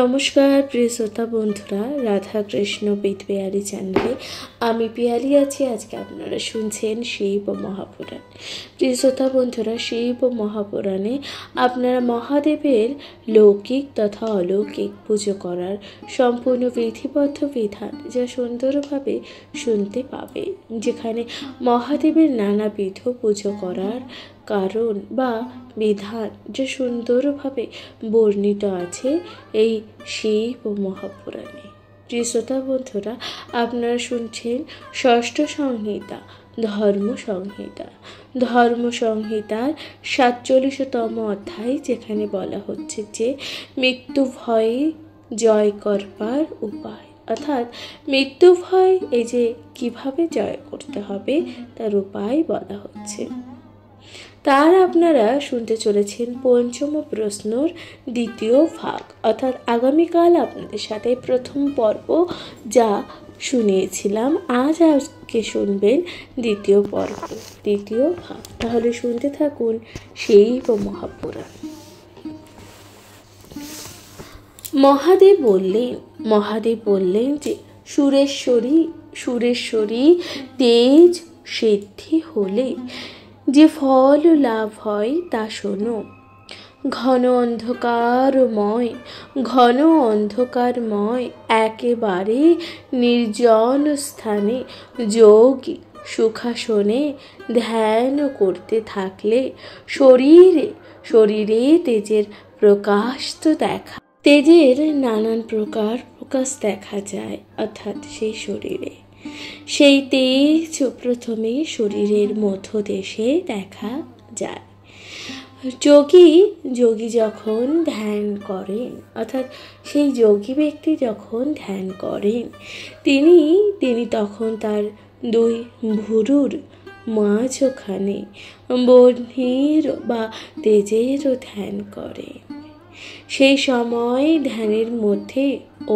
নমস্কার প্রিয় শ্রোতা বন্ধুরা, রাধা কৃষ্ণ বিদ পিয়ালি চ্যানেলে আমি পিয়ালি আছি। আজকে আপনারা শুনছেন শিব মহাপুরাণ। প্রিয় শ্রোতা বন্ধুরা, শিব মহাপুরাণে আপনারা মহাদেবের লৌকিক তথা অলৌকিক পুজো করার সম্পূর্ণ বিধিবদ্ধ বিধান যা সুন্দরভাবে শুনতে পাবে, যেখানে মহাদেবের নানাবিধ পুজো করার কারণ বা বিধান যা সুন্দরভাবে বর্ণিত আছে এই শিব মহাপুরাণে। প্রিয় শ্রোতা বন্ধুরা, আপনারা শুনছেন ষষ্ঠ সংহিতা ধর্ম সংহিতা। ধর্ম সংহিতার 47তম অধ্যায়, যেখানে বলা হচ্ছে যে মৃত্যু ভয়ে জয় করবার উপায়, অর্থাৎ মৃত্যু ভয় এই যে কিভাবে জয় করতে হবে তার উপায় বলা হচ্ছে। তার আপনারা শুনতে চলেছেন পঞ্চম প্রশ্নর দ্বিতীয় ভাগ, অর্থাৎ আগামীকাল আপনাদের সাথে প্রথম পর্ব যা শুনিয়েছিলাম, আজকে শুনবেন দ্বিতীয় পর্ব, দ্বিতীয় ভাগ। তাহলে শুনতে থাকুন শিব মহাপুরাণ। মহাদেব বললেন যে সুরেশ্বরী তেজ সিদ্ধি হলে যে ফল লাভ হয় তা শোনো। ঘন অন্ধকারময় একেবারে নির্জন স্থানে যোগী সুখাসনে ধ্যান করতে থাকলে শরীরে তেজের প্রকাশ তো দেখা, তেজের নানান প্রকাশ দেখা যায়, অর্থাৎ সেই শরীরে সেই তেজ প্রথমে শরীরের মধ্যদেশে দেখা যায়। যোগী যখন ধ্যান করেন, অর্থাৎ সেই যোগী ব্যক্তি যখন ধ্যান করেন, তিনি তখন তার দুই ভুরুর মাঝখানে বহ্নির বা তেজেরও ধ্যান করেন। সেই সময় ধ্যানের মধ্যে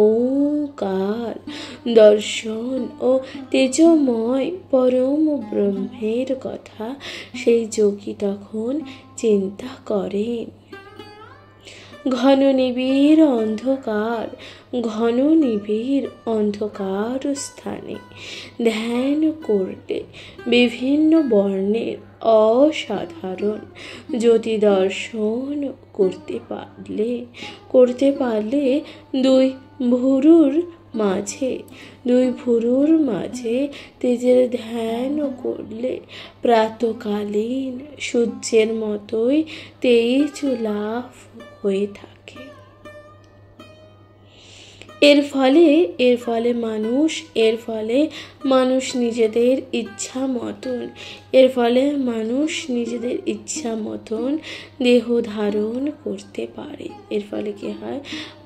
ওঙ্কার দর্শন ও তেজময় পরম ব্রহ্মের কথা সেই যোগী তখন চিন্তা করেন। ঘন নিবিড় অন্ধকার স্থানে ধ্যান করলে বিভিন্ন বর্ণের অসাধারণ জ্যোতি দর্শন করতে পারলে দুই ভুরুর মাঝে তেজের ধ্যান করলে প্রাতকালীন সূর্যের মতোই তেজ লাভ হয়ে থাকে। এর ফলে মানুষ নিজেদের ইচ্ছা মতন দেহ ধারণ করতে পারে। এর ফলে কি হয়?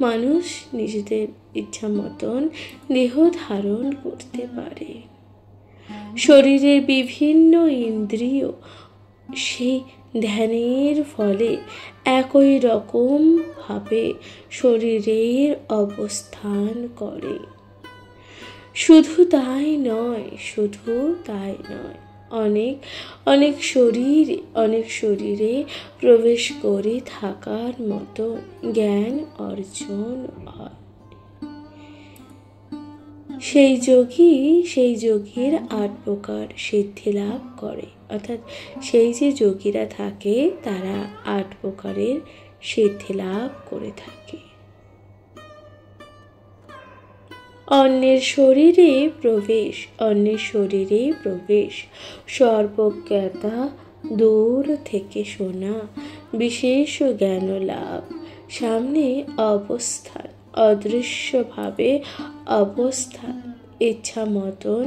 মানুষ নিজেদের ইচ্ছা মতন দেহ ধারণ করতে পারে। শরীরের বিভিন্ন ইন্দ্রিয় সেই ধ্যানের ফলে একই রকম ভাবে শরীরের অবস্থান করে। শুধু তাই নয়, অনেক শরীরে প্রবেশ করে থাকার মতো জ্ঞান অর্জন হয়। সেই যোগীর 8 প্রকার সিদ্ধি লাভ করে, অর্থাৎ সেই যে যোগীরা থাকে তারা 8 প্রকারের সিদ্ধি লাভ করে থাকে। অন্যের শরীরে প্রবেশ, সর্বজ্ঞতা, দূর থেকে শোনা, বিশেষ জ্ঞান লাভ, সামনে অবস্থান, অদৃশ্যভাবে অবস্থান, ইচ্ছা মতন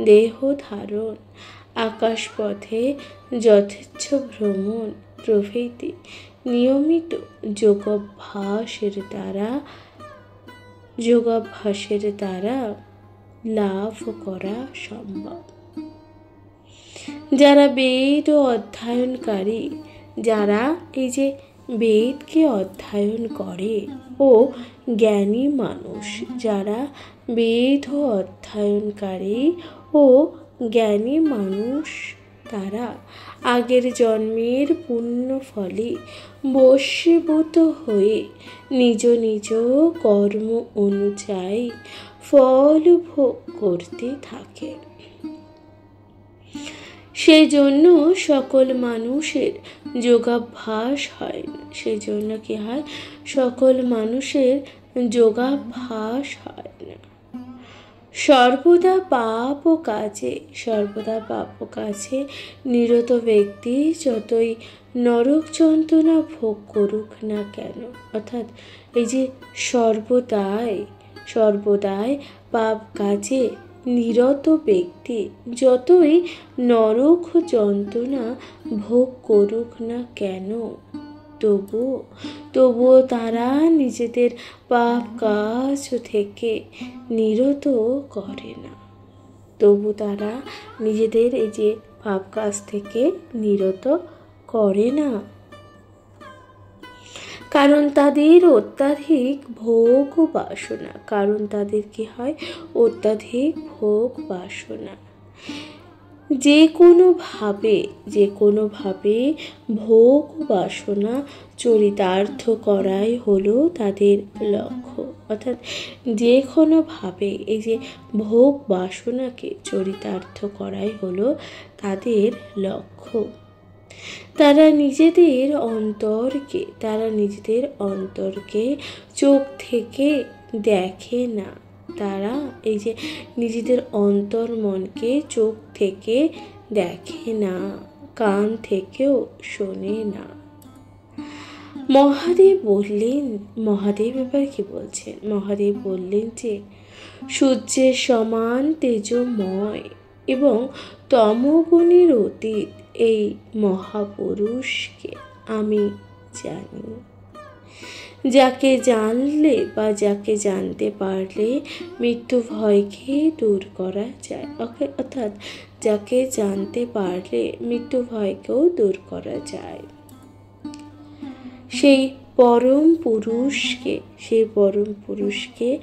দেহ ধারণ, আকাশপথে যথেচ্ছ ভ্রমণ প্রভৃতি নিয়মিত যোগাভ্যাসের দ্বারা লাভ করা সম্ভব। যারা এই যে বেদকে অধ্যয়ন করে ও জ্ঞানী মানুষ, যারা বেদ অধ্যয়নকারী ও জ্ঞানী মানুষ তারা আগের জন্মের পুণ্য ফলে বশীভূত হয়ে নিজ নিজ কর্ম অনুযায়ী ফল ভোগ করতে থাকে। সেই জন্য সকল মানুষের যোগাভ্যাস হয় না। সেই জন্য কি হয়, সকল মানুষের যোগাভ্যাস হয় না। সর্বদা পাপ ও কাজে নিরত ব্যক্তি যতই নরক যন্ত্রণা ভোগ করুক না কেন, অর্থাৎ এই যে সর্বদাই পাপ কাজে নিরত ব্যক্তি যতই নরক যন্ত্রণা ভোগ করুক না কেন, তবুও তারা নিজেদের পাপ কাজ থেকে নিরত করে না। এই যে পাপ কাজ থেকে নিরত করে না, কারণ তাদের অত্যাধিক ভোগ বাসনা। কারণ তাদের কি হয়, অত্যাধিক ভোগ বাসনা। যে কোনোভাবে ভোগ বাসনা চরিতার্থ করাই হলো তাদের লক্ষ্য। অর্থাৎ যে কোনোভাবে এই যে ভোগ বাসনাকে চরিতার্থ করাই হলো তাদের লক্ষ্য। তারা নিজেদের অন্তরকে চোখ থেকে দেখে না। তারা এই যে নিজেদের অন্তর মনকে চোখ থেকে দেখে না, কান থেকেও শোনে না। মহাদেব এবার কি বলছেন? মহাদেব বললেন যে সূর্যের সমান তেজময় এবং তমগুণের অতীত এই মহাপুরুষকে আমি জানি। যাকে জানলে বা যাকে জানতে পারলে মৃত্যু ভয়কে দূর করা যায়। অর্থাৎ যাকে জানতে পারলে মৃত্যু ভয়কেও দূর করা যায়। সেই পরম পুরুষকে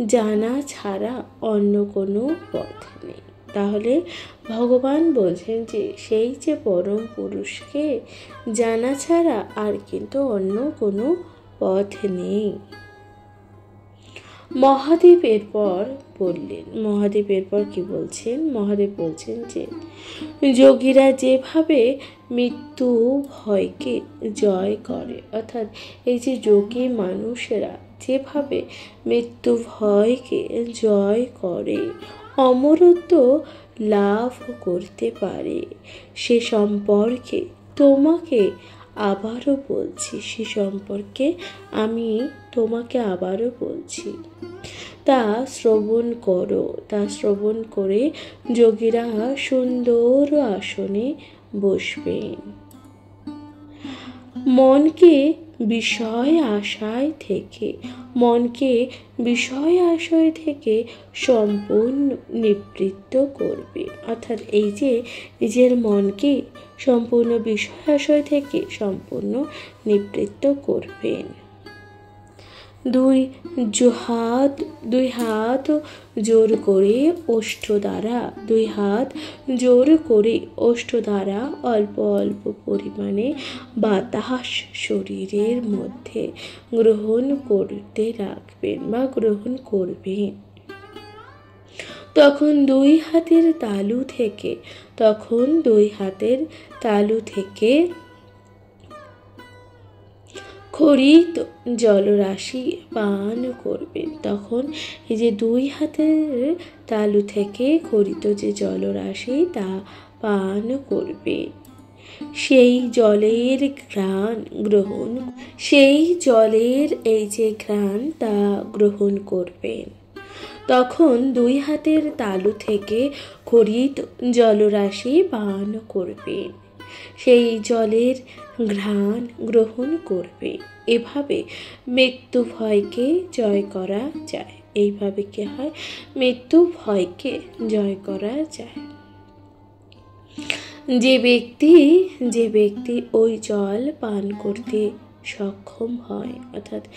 জানা ছাড়া অন্য কোনো পথ নেই। তাহলে ভগবান বলছেন যে সেই যে পরম পুরুষকে জানা ছাড়া আর কিন্তু অন্য কোনো পথ নেই। মহাদেব এরপর কি বলছেন? মহাদেব বলছেন যে যোগীরা যেভাবে মৃত্যু ভয়কে জয় করে, অর্থাৎ এই যে যোগী মানুষেরা যেভাবে মৃত্যু ভয়কে জয় করে অমরত্ব লাভ করতে পারে, সে সম্পর্কে আমি তোমাকে আবারও বলছি। তা শ্রবণ করে যোগীরা সুন্দর আসনে বসবেন। মনকে বিষয় আশয় থেকে সম্পূর্ণ নিবৃত্ত করবে। অর্থাৎ এই যে নিজের মনকে সম্পূর্ণ বিষয় আশয় থেকে সম্পূর্ণ নিবৃত্ত করবেন। দুই হাত জোর করে ওষ্ঠ দ্বারা অল্প অল্প পরিমাণে বাতাস শরীরের মধ্যে গ্রহণ করতে রাখবেন বা গ্রহণ করবেন। তখন দুই হাতের তালু থেকে খরিত জলরাশি পান করবেন। তখন এই যে দুই হাতের তালু থেকে খরিত যে জলরাশি তা পান করবেন। সেই জলের এই যে ঘ্রাণ তা গ্রহণ করবেন। তখন দুই হাতের তালু থেকে খরিত জলরাশি পান করবেন। সেই জলের ঘ্রাণ গ্রহণ করবে। এভাবে মৃত্যু ভয়কে জয় করা যায়। এইভাবে কি হয়, মৃত্যু ভয়কে জয় করা যায়। যে ব্যক্তি ওই জল পান করতে সক্ষম হয়, অর্থাৎ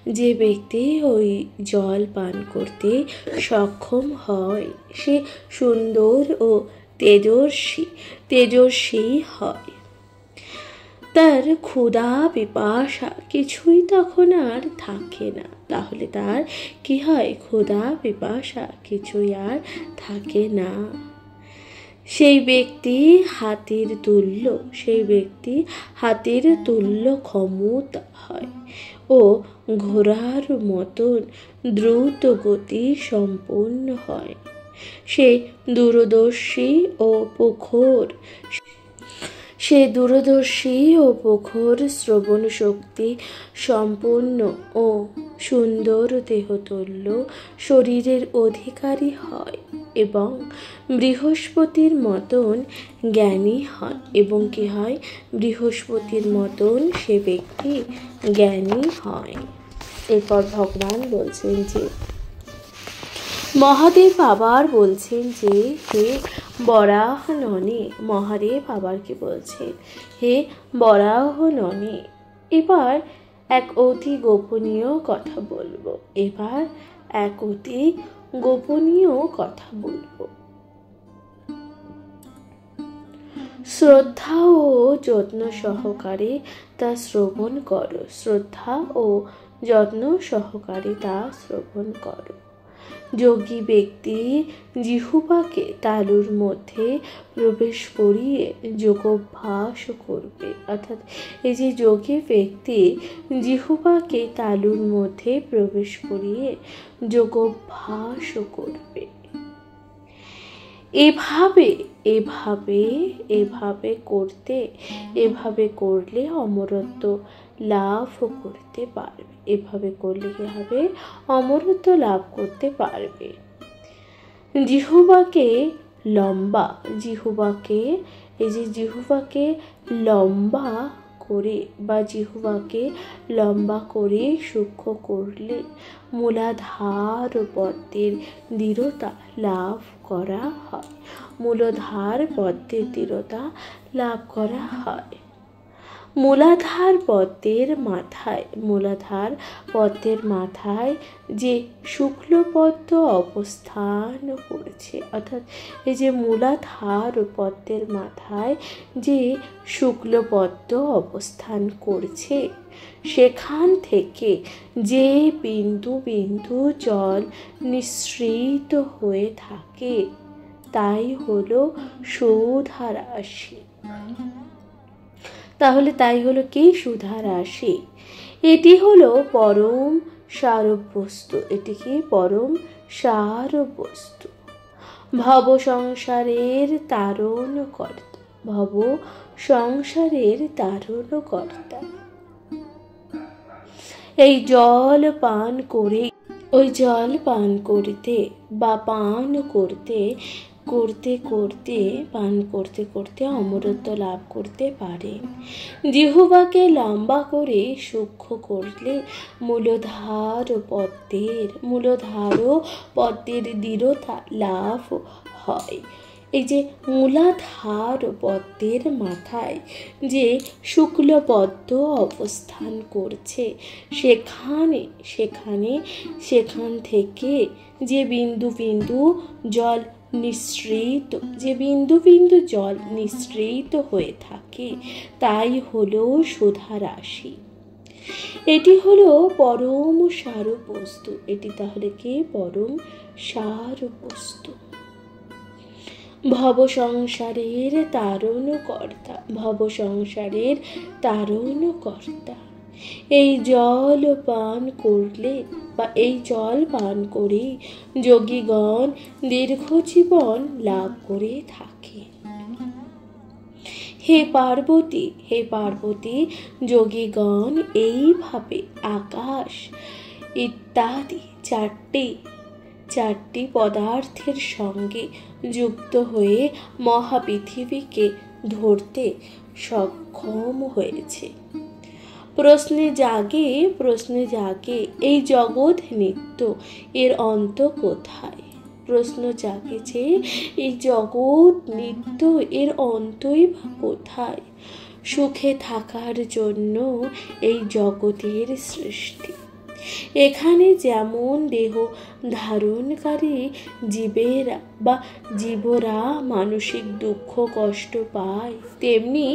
যে ব্যক্তি ওই জল পান করতে সক্ষম হয়, সে সুন্দর ও তেজস্বী হয়। তার ক্ষুধা পিপাসা কিছুই তখন আর থাকে না। তাহলে তার কি হয়? ক্ষুধা পিপাসা কিছুই আর থাকে না। সেই ব্যক্তি হাতির তুল্য ক্ষমতা হয় ও ঘোড়ার মতন দ্রুত গতি সম্পন্ন হয়। সে দূরদর্শী ও প্রখর শ্রবণ শক্তি সম্পন্ন ও সুন্দর দেহতুল্য শরীরের অধিকারী হয় এবং বৃহস্পতির মতন জ্ঞানী হয়। এবং কি হয়? বৃহস্পতির মতন সে ব্যক্তি জ্ঞানী হয়। এরপর ভগবান বলছেন যে, মহাদেব আবার বলছেন যে, হে বরাহ ননে, মহাদেব আবার কি বলছেন? হে বরাহ ননে। এবার এক অতি গোপনীয় কথা বলবো। শ্রদ্ধা ও যত্ন সহকারে তা শ্রবণ করো। যোগী ব্যক্তি জিহ্বাকে তালুর মধ্যে প্রবেশ করিয়ে যোগাভ্যাস করবে। অর্থাৎ এই যে যোগী ব্যক্তি জিহ্বাকে তালুর মধ্যে প্রবেশ করিয়ে যোগাভ্যাস করবে। এভাবে করলে অমরত্ব লাভ করতে পারবে। এভাবে করলে কি হবে? অমরত্ব লাভ করতে পারবে। জিহ্বাকে লম্বা করে সূক্ষ্ম করলে মূলাধার পদ্মের দৃঢ়তা লাভ করা হয়। মূলাধার পদ্মের মাথায় যে শুক্লপদ্ম অবস্থান করছে, অর্থাৎ এই যে মূলাধার পদ্মের মাথায় যে শুক্লপদ্ম অবস্থান করছে, সেখান থেকে যে বিন্দু বিন্দু জল নিঃসৃত হয়ে থাকে তাই হলো সুধা রাশি। তাহলে তাই হলো কি? সুধা রাশি। এটি হলো পরম সারবস্তু। এটি কি? পরম সারবস্তু। ভব সংসারের তারণকর্তা। এই জল পান করতে অমরত্ব লাভ করতে পারে। জিহ্বাকে লম্বা করে সূক্ষ্ম করলে মূলাধার পদ্মের দৃঢ়তা লাভ হয়। এই যে মূলাধার পদ্মের মাথায় যে শুক্লপদ্ম অবস্থান করছে, সেখান থেকে যে বিন্দু বিন্দু জল নিঃসৃত হয়ে থাকে তাই হলো সুধা রাশি। এটি হলো পরম সারবস্তু। এটি তাহলে কি? পরম সারবস্তু। ভব সংসারের তারণকর্তা। এই জল পান করে যোগীগণ দীর্ঘ জীবন লাভ করে থাকে। হে পার্বতী, যোগীগণ এইভাবে আকাশ ইত্যাদি চারটি পদার্থের সঙ্গে যুক্ত হয়ে মহাপৃথিবীকে ধরতে সক্ষম হয়েছে। প্রশ্নে জাগে এই জগৎ নিত্য, এর অন্ত কোথায়? প্রশ্ন জাগে যে এই জগৎ নিত্য, এর অন্তই বা কোথায়? সুখে থাকার জন্য এই জগতের সৃষ্টি। এখানে যেমন দেহ ধারণকারী জীবরা মানসিক দুঃখ কষ্ট পায়, তেমনি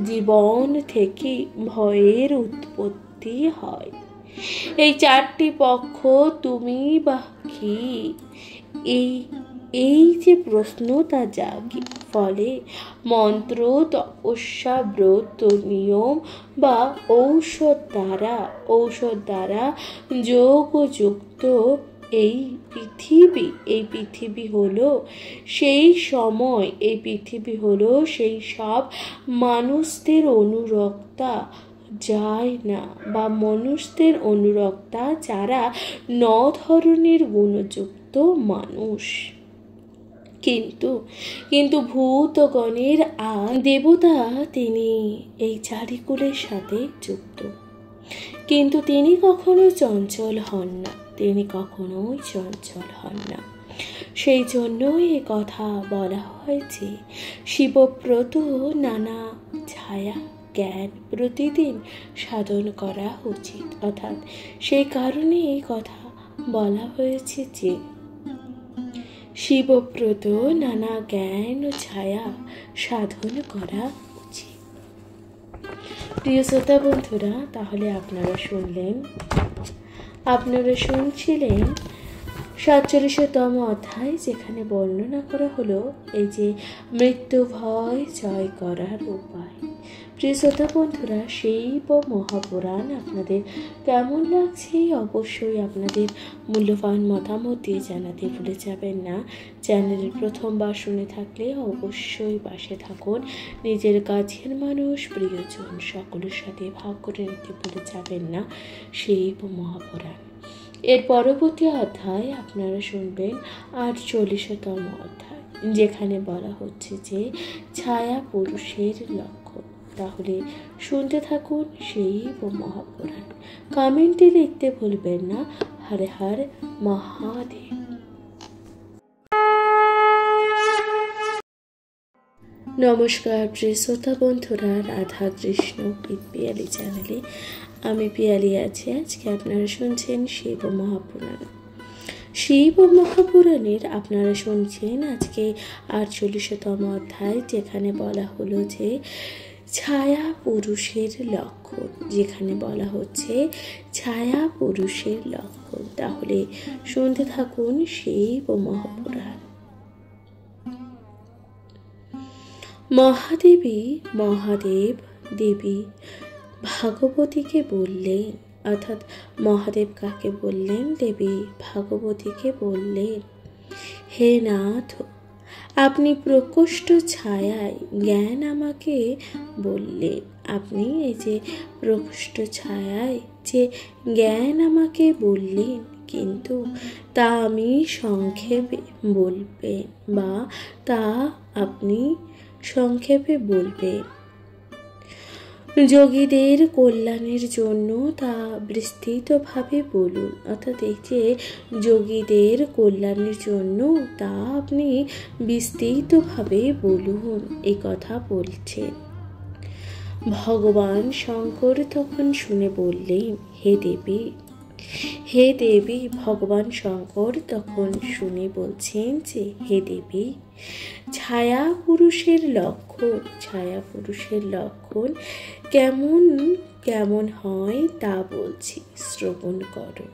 জীবন থেকে ভয়ের উৎপত্তি হয়। এই চারটি পক্ষ তুমি বা কি, এই যে প্রশ্ন তা জাগে। ফলে মন্ত্র, তপস্যা, ব্রত, নিয়ম বা ঔষধ দ্বারা যোগযুক্ত এই পৃথিবী হলো সেই সময়, এই পৃথিবী হলো সেই সব মানুষদের অনুরক্তা যায় না বা মনুষ্যদের অনুরক্তা যারা 9 ধরনের গুণযুক্ত মানুষ। কিন্তু ভূতগণের দেবতা তিনি এই চারিকুলের সাথে যুক্ত, কিন্তু তিনি কখনো চঞ্চল হন না, তিনি কখনোই চঞ্চল হন না। সেই জন্যই এ কথা বলা হয়েছে শিবব্রত নানা ছায়া জ্ঞান প্রতিদিন সাধন করা উচিত। অর্থাৎ সেই কারণে এই কথা বলা হয়েছে যে শিবব্রত নানা জ্ঞান ও ছায়া সাধন করা উচিত। প্রিয় শ্রোতা বন্ধুরা, তাহলে আপনারা শুনছিলেন 47তম অধ্যায়, যেখানে বর্ণনা করা হলো এই যে মৃত্যু ভয় জয় করার উপায়। প্রিয় শ্রোতা বন্ধুরা, শিব মহাপুরাণ আপনাদের কেমন লাগছে অবশ্যই আপনাদের মূল্যবান মতামত দিয়ে জানাতে ভুলে যাবেন না। চ্যানেলের প্রথমবার শুনে থাকলে অবশ্যই পাশে থাকুন। নিজের কাছের মানুষ, প্রিয়জন সকলের সাথে ভাগ করে নিতে ভুলে যাবেন না শিব মহাপুরাণ। এর পরবর্তী অধ্যায় আপনারা শুনবেন 48তম অধ্যায়, যেখানে বলা হচ্ছে যে ছায়া পুরুষের লক্ষণ। তাহলে শুনতে থাকুন শিব মহাপুরাণ। কমেন্টে লিখতে ভুলবেন না হর হর মহাদেব। নমস্কার প্রিয় শ্রোতা বন্ধুরা, রাধা কৃষ্ণ পিয়ালি চ্যানেলে আমি পিয়ালি আছি। আজকে আপনারা শুনছেন শিব মহাপুরাণ। শিব মহাপুরাণের আপনারা শুনছেন আজকে 48তম অধ্যায়, যেখানে বলা হলো যে ছায়া পুরুষের লক্ষণ, যেখানে বলা হচ্ছে ছায়া পুরুষের লক্ষণ। তাহলে শুনতে থাকুন শিব মহাপুরাণ। মহাদেব দেবী ভাগবতীকে বললেন, অর্থাৎ মহাদেব কাকে বললেন? দেবী ভাগবতীকে বললেন, হে নাথ, আপনি প্রকোষ্ঠ ছায়ায় জ্ঞান আমাকে বললেন। আপনি এই যে প্রকোষ্ঠ ছায়ায় যে জ্ঞান আমাকে বললেন, কিন্তু তা আমি সংক্ষেপে বলবেন বা তা আপনি সংক্ষেপে বলবেন। যোগীদের কল্যাণের জন্য তা বিস্তৃতভাবে বলুন। অর্থাৎ এই যে যোগীদের কল্যাণের জন্য তা আপনি বিস্তৃতভাবে বলুন, এই কথা বলছেন। ভগবান শঙ্কর তখন শুনে বললেন, হে দেবী। ভগবান শঙ্কর তখন শুনে বলছেন যে হে দেবী, ছায়া পুরুষের লক্ষণ কেমন হয় তা বলছি, শ্রবণ করো।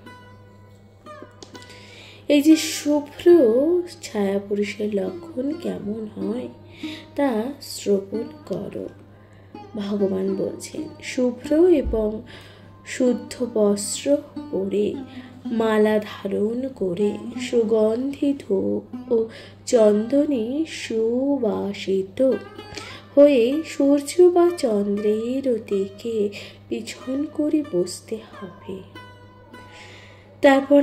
এই যে শুভ্র ছায়া পুরুষের লক্ষণ কেমন হয় তা শ্রবণ করো। ভগবান বলছেন, শুভ্র এবং শুদ্ধ বস্ত্র পরে, মালা ধারণ করে, সুগন্ধি ধূপ ও চন্দনে সুবাসিত হয়ে সূর্য বা চন্দ্রের দিকে পিছন করে বসতে হবে। তারপর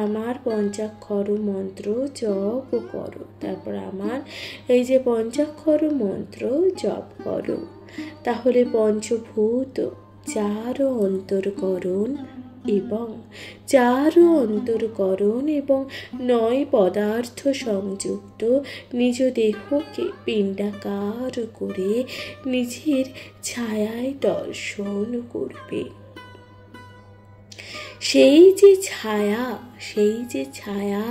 আমার পঞ্চাক্ষর মন্ত্র জপ করো। তারপর আমার এই যে পঞ্চাক্ষর মন্ত্র জপ করো। তাহলে পঞ্চভূত চার অন্তর্করণ এবং 9 পদার্থ সংযুক্ত নিজ দেহকে পিণ্ডাকার করে নিজের ছায়ায় দর্শন করবে। সেই যে ছায়া, সেই যে ছায়া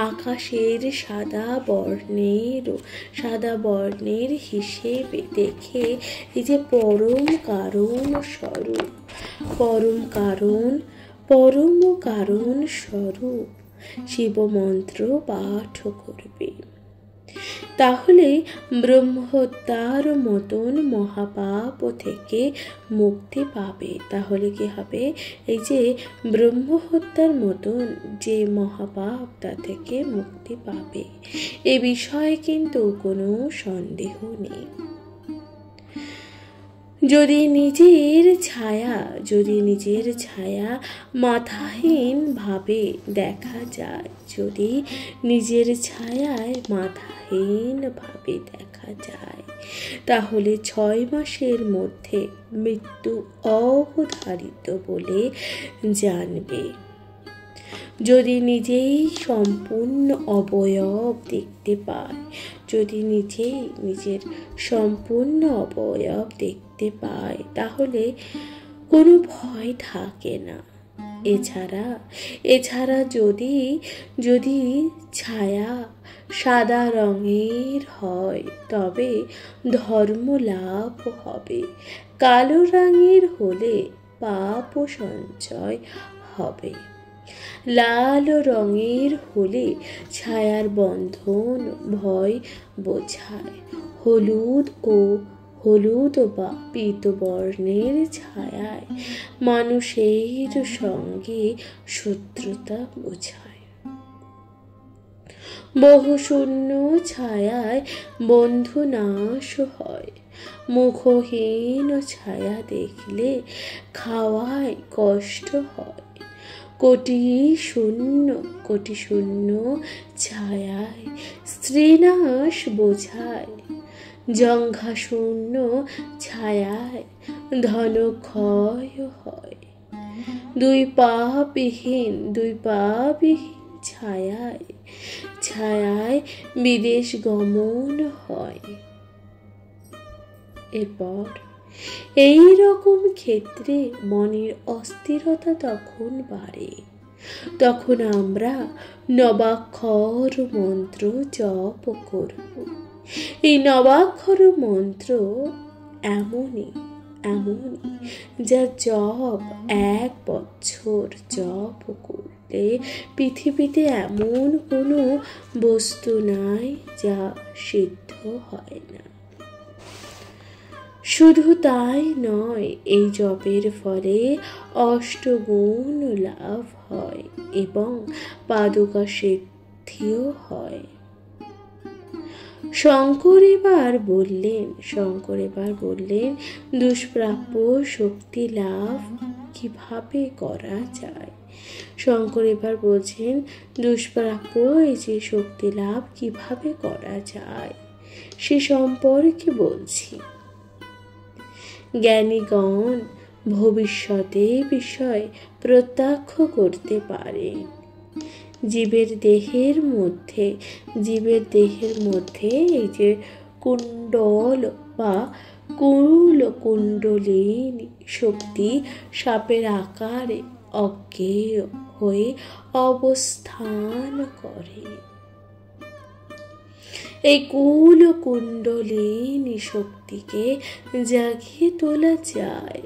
আকাশের সাদা বর্ণের হিসেবে দেখে, এই যে পরম কারণ স্বরূপ শিব মন্ত্র পাঠ করবে, তাহলে ব্রহ্মহত্যার মতন মহাপাপ থেকে মুক্তি পাবে। তাহলে কি হবে? এই যে ব্রহ্মহত্যার মতন যে মহাপাপ, তা থেকে মুক্তি পাবে, এ বিষয়ে কিন্তু কোনো সন্দেহ নেই। যদি নিজের ছায়া মাথাহীন ভাবে দেখা যায়, যদি নিজের ছায়ায় মাথাহীন ভাবে দেখা যায়, তাহলে 6 মাসের মধ্যে মৃত্যু অবধারিত বলে জানবে। যদি নিজেই সম্পূর্ণ অবয়ব দেখতে পায়, যদি নিজের সম্পূর্ণ অবয়ব দেখতে পায়, তাহলে কোনো ভয় থাকে না। এছাড়া যদি ছায়া সাদা রঙের হয়, তবে ধর্ম লাভ হবে। কালো রঙের হলে পাপ সঞ্চয় হবে। লাল রঙের হলে ছায়ার বন্ধন, ভয় বোঝায়। হলুদ বা পীতবর্ণের ছায়ায় মানুষের সঙ্গে শত্রুতা বোঝায়। বহুশূন্য ছায়ায় বন্ধু নাশ হয়। মুখহীন ছায়া দেখলে খাওয়ায় কষ্ট হয়। কোটি শূন্য ছায়ায় স্ত্রীনাশ বোঝায়। জঙ্ঘাশূন্য ছায়ায় ধন ক্ষয় হয়। দুই পা বিহীন ছায়ায় বিদেশ গমন হয়। এরপর এই রকম ক্ষেত্রে মনের অস্থিরতা তখন বাড়ে, তখন আমরা নবাক্ষর মন্ত্র জপ করব। এই নবাক্ষর মন্ত্র এমনই যা জপ 1 বছর জপ করলে পৃথিবীতে এমন কোনো বস্তু নাই যা সিদ্ধ হয় না। শুধু তাই নয়, এই জপের ফলে অষ্টগুণ লাভ হয় এবং পাদুকা সিদ্ধিও হয়। শঙ্কর এবার বললেন দুষ্প্রাপ্য শক্তি লাভ কিভাবে করা যায়। শঙ্কর এবার বলছেন দুষ্প্রাপ্য এই যে শক্তি লাভ কিভাবে করা যায় সে সম্পর্কে বলছি। জ্ঞানীগণ ভবিষ্যতে বিষয় প্রত্যক্ষ করতে পারে। জীবের দেহের মধ্যে এই যে কুণ্ডল বা কুণ্ডলিনী শক্তি সাপের আকারে অজ্ঞেয় হয়ে অবস্থান করে। এই কুণ্ডলিনী শক্তিকে জাগিয়ে তোলা যায়।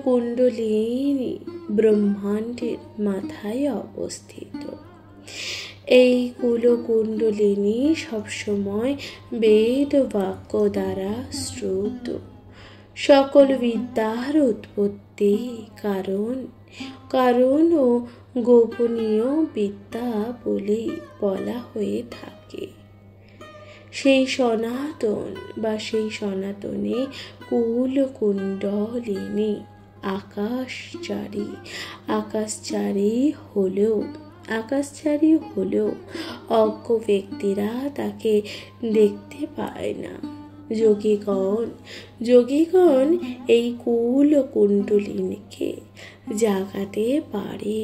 কুণ্ডলিনী ব্রহ্মাণ্ডের মাথায় অবস্থিত। এই কুণ্ডলিনী সবসময় বেদ বাক্য দ্বারা শ্রুত। সকল বিদ্যার উৎপত্তি কারণ ও গোপনীয় বিদ্যা বলেই বলা হয়ে থাকে। সেই সনাতনে কুণ্ডলিনী আকাশচারী হলেও অজ্ঞ ব্যক্তিরা তাকে দেখতে পায় না। যোগীগণ এই কুণ্ডলিনীকে জাগাতে পারে।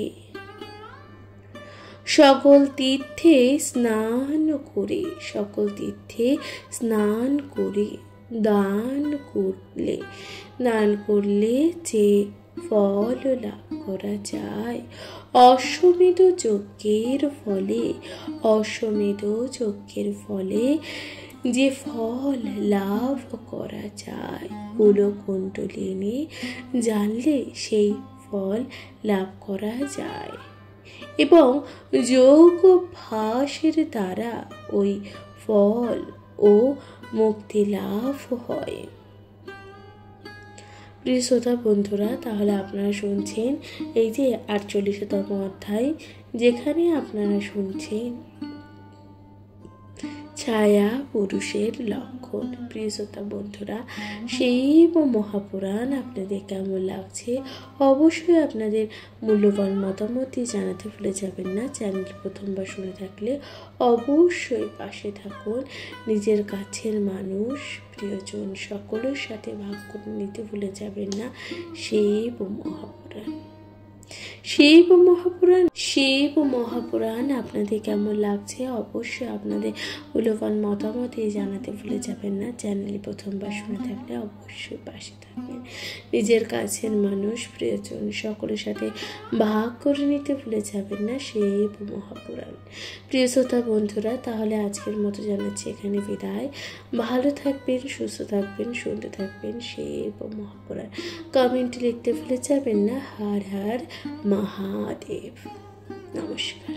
সকল তীর্থে স্নান করে দান করলে যে ফল লাভ করা যায়। অশ্বমেধ যজ্ঞের ফলে, অশ্বমেধ যজ্ঞের ফলে যে ফল লাভ করা যায়, কুলকুণ্ডলিনী জানলে সেই ফল লাভ করা যায় এবং যোগ অভ্যাসের দ্বারা ওই ফল ও মুক্তি লাভ হয়। প্রিয় শ্রোতা বন্ধুরা, তাহলে আপনারা শুনছেন এই যে 48তম অধ্যায়, যেখানে আপনারা শুনছেন ছায়া পুরুষের লক্ষণ। প্রিয় শ্রোতা বন্ধুরা, শিব মহাপুরাণ আপনাদের কেমন লাগছে অবশ্যই আপনাদের মূল্যবান মতামতই জানাতে ভুলে যাবেন না। চ্যানেল প্রথমবার শুনে থাকলে অবশ্যই পাশে থাকুন। নিজের কাছের মানুষ, প্রিয়জন সকলের সাথে ভাগ করে নিতে ভুলে যাবেন না। শিব মহাপুরাণ, শিব মহাপুরাণ, শিব মহাপুরাণ আপনাদের কেমন লাগছে অবশ্যই আপনাদের মূল্যবান মতামত জানাতে ভুলে যাবেন না। চ্যানেলে প্রথমবার শুনে থাকলে অবশ্যই পাশে থাকবেন। নিজের কাছের মানুষ, প্রিয়জন সকলের সাথে ভাগ করে নিতে ভুলে যাবেন না। শিব মহাপুরাণ। প্রিয় শ্রোতা বন্ধুরা, তাহলে আজকের মতো জানাচ্ছি এখানে বিদায়। ভালো থাকবেন, সুস্থ থাকবেন, শুনতে থাকবেন শিব মহাপুরাণ। কমেন্টে লিখতে ভুলে যাবেন না। হর হর মহাদেব। নমস্কার।